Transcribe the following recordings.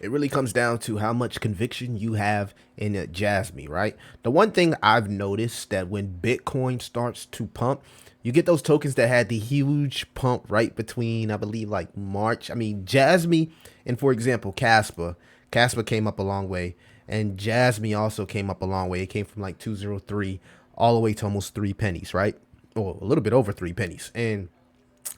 It really comes down to how much conviction you have in Jasmy, right? The one thing I've noticed that when Bitcoin starts to pump, you get those tokens that had the huge pump right between, I believe, like March. I mean, Jasmy and, for example, Casper. Casper came up a long way, and Jasmy also came up a long way. It came from like 203 all the way to almost 3 pennies, right? Or a little bit over 3 pennies. And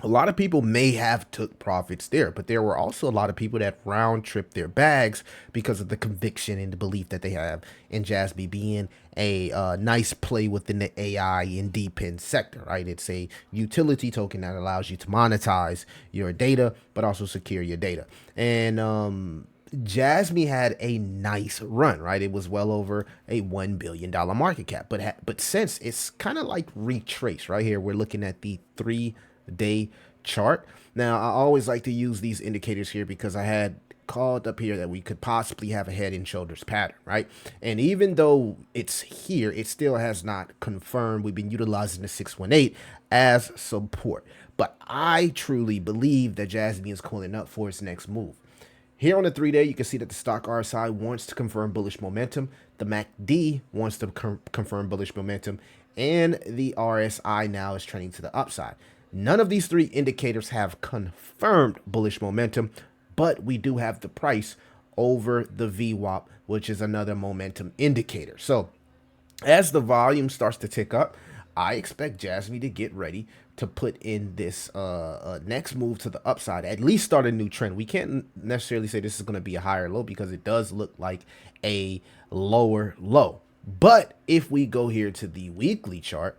a lot of people may have took profits there, but there were also a lot of people that round tripped their bags because of the conviction and the belief that they have in Jasby being a nice play within the AI and DePIN sector, right? It's a utility token that allows you to monetize your data, but also secure your data. And Jasmy had a nice run, right? It was well over a $1 billion market cap, but since it's kind of like retraced right here, we're looking at the 3 day chart. Now, I always like to use these indicators here because I had called up here that we could possibly have a head and shoulders pattern, right? And even though it's here, it still has not confirmed. We've been utilizing the 618 as support, but I truly believe that Jasmy is calling up for its next move. Here on the 3 day, you can see that the stock RSI wants to confirm bullish momentum. The MACD wants to confirm bullish momentum. And the RSI now is trending to the upside. None of these three indicators have confirmed bullish momentum, but we do have the price over the VWAP, which is another momentum indicator. So as the volume starts to tick up, I expect Jasmy to get ready to put in this next move to the upside, at least start a new trend. We can't necessarily say this is going to be a higher low because it does look like a lower low. But if we go here to the weekly chart,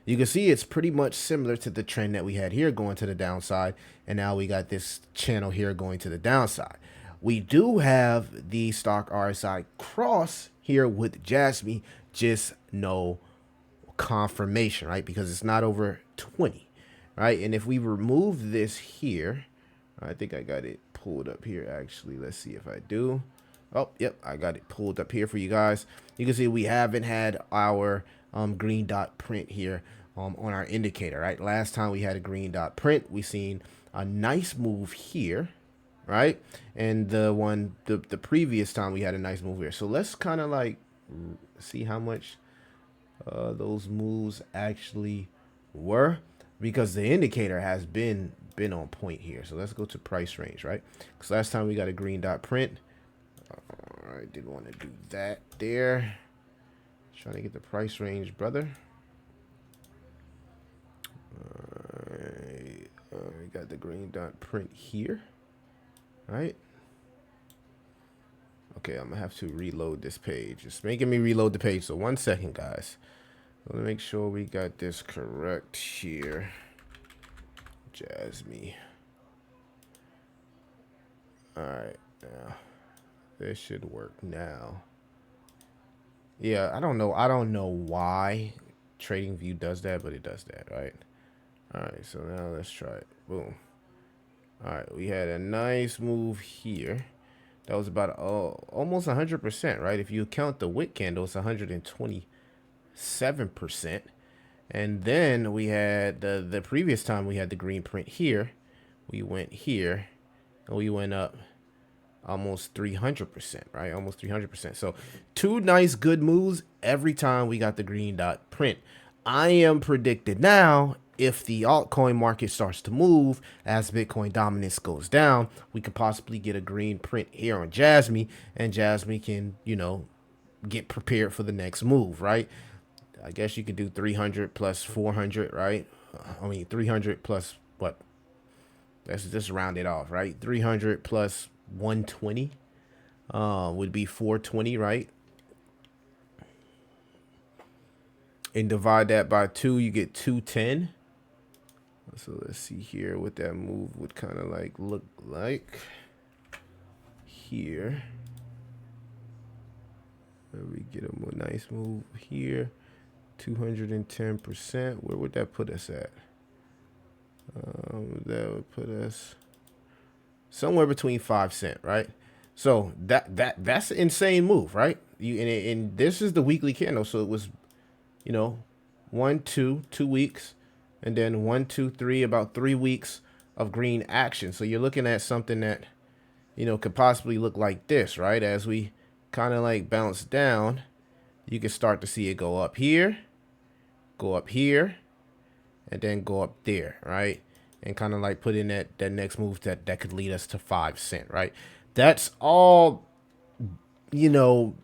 you can see it's pretty much similar to the trend that we had here going to the downside. And now we got this channel here going to the downside. We do have the stock RSI cross here with Jasmy, just no confirmation, right? Because it's not over 20, right? And if we remove this here, I think I got it pulled up here actually. Let's see if I do. Oh, yep, I got it pulled up here for you guys. You can see we haven't had our green dot print here on our indicator, right? Last time we had a green dot print, we seen a nice move here, right? And the previous time we had a nice move here. So let's kind of like see how much those moves actually were, because the indicator has been on point here. So let's go to price range, right? Because last time we got a green dot print. I didn't want to do that there. Trying to get the price range, brother. We got the green dot print here, right? Okay, I'm gonna have to reload this page. It's making me reload the page. So 1 second, guys. Let me make sure we got this correct here. Jasmy. All right, now this should work now. Yeah, I don't know why TradingView does that, but it does that, right? All right, so now let's try it. Boom. All right, we had a nice move here. That was about almost 100%, right? If you count the wick candle, it's 127%. And then we had the previous time we had the green print here. We went here, and we went up almost 300%, right? Almost 300%. So 2 nice good moves every time we got the green dot print. I am predicted now, if the altcoin market starts to move as Bitcoin dominance goes down, we could possibly get a green print here on Jasmy, and Jasmy can, get prepared for the next move, right? I guess you could do 300 plus 400, right? I mean, 300 plus what? Let's just round it off, right? 300 plus 120 would be 420, right? And divide that by 2, you get 210. So let's see here what that move would kind of like look like here. We get a nice move here, 210%. Where would that put us at? That would put us somewhere between 5 cents, right? So that's an insane move, right? And this is the weekly candle, so it was, 2 weeks, and then 1, 2, 3, about 3 weeks of green action. So you're looking at something that, could possibly look like this, right? As we kind of like bounce down, you can start to see it go up here, and then go up there, right? And kind of like put in that next move that could lead us to 5 cent, right? That's all, you know,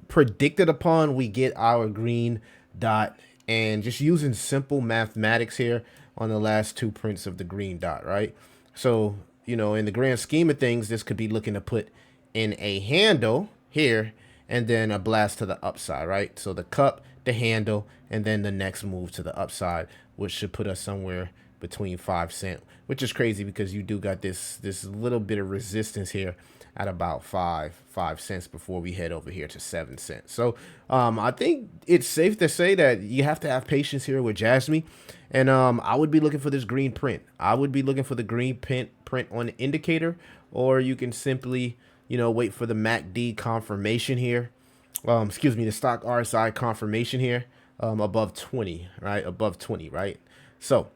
predicted upon. We get our green dot, and just using simple mathematics here on the last two prints of the green dot, right? So, in the grand scheme of things, this could be looking to put in a handle here and then a blast to the upside, right? So the cup, the handle, and then the next move to the upside, which should put us somewhere between 5 cent, which is crazy because you do got this little bit of resistance here at about five cents before we head over here to 7 cents. So I think it's safe to say that you have to have patience here with Jasmy, and I would be looking for this green print. I would be looking for the green print on the indicator, or you can simply wait for the MACD confirmation here. Excuse me, the stock RSI confirmation here above 20, right? Above 20, right? So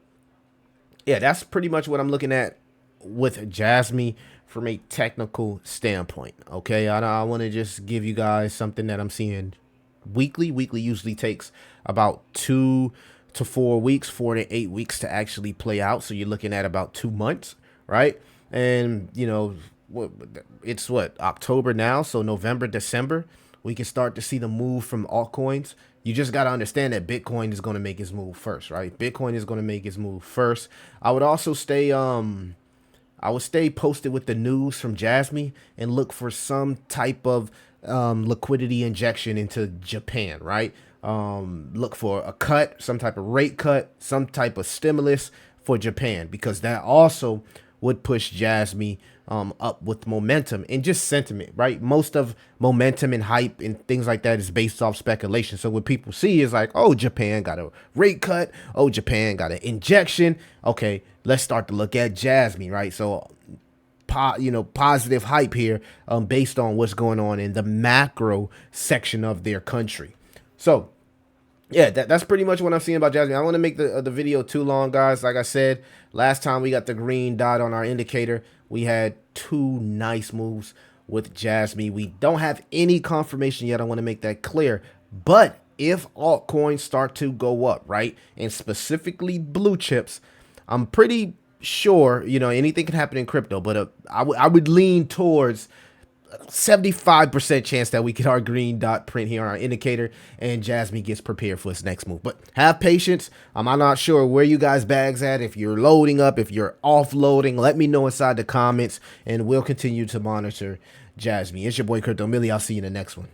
yeah, that's pretty much what I'm looking at with Jasmy from a technical standpoint. Okay, I want to just give you guys something that I'm seeing weekly. Weekly usually takes about 2 to 4 weeks, 4 to 8 weeks to actually play out. So you're looking at about 2 months, right? And it's what, October now, so November, December, we can start to see the move from altcoins. You just got to understand that Bitcoin is going to make his move first, right? Bitcoin is going to make his move first. I would also stay posted with the news from Jasmy and look for some type of liquidity injection into Japan, right? Look for a cut, some type of rate cut, some type of stimulus for Japan, because that also would push Jasmy up with momentum and just sentiment, right? Most of momentum and hype and things like that is based off speculation. So what people see is like, oh, Japan got a rate cut. Oh, Japan got an injection. Okay, let's start to look at Jasmy, right? So, positive hype here based on what's going on in the macro section of their country. So, yeah, that's pretty much what I'm seeing about Jasmy. I don't want to make the video too long, guys. Like I said, last time we got the green dot on our indicator, we had two nice moves with Jasmy. We don't have any confirmation yet. I want to make that clear. But if altcoins start to go up, right, and specifically blue chips, I'm pretty sure, anything can happen in crypto, but I would lean towards 75% chance that we get our green dot print here on our indicator and Jasmy gets prepared for his next move. But have patience. I'm not sure where you guys bags at. If you're loading up, if you're offloading, let me know inside the comments and we'll continue to monitor Jasmy. It's your boy Crypto Millie. I'll see you in the next one.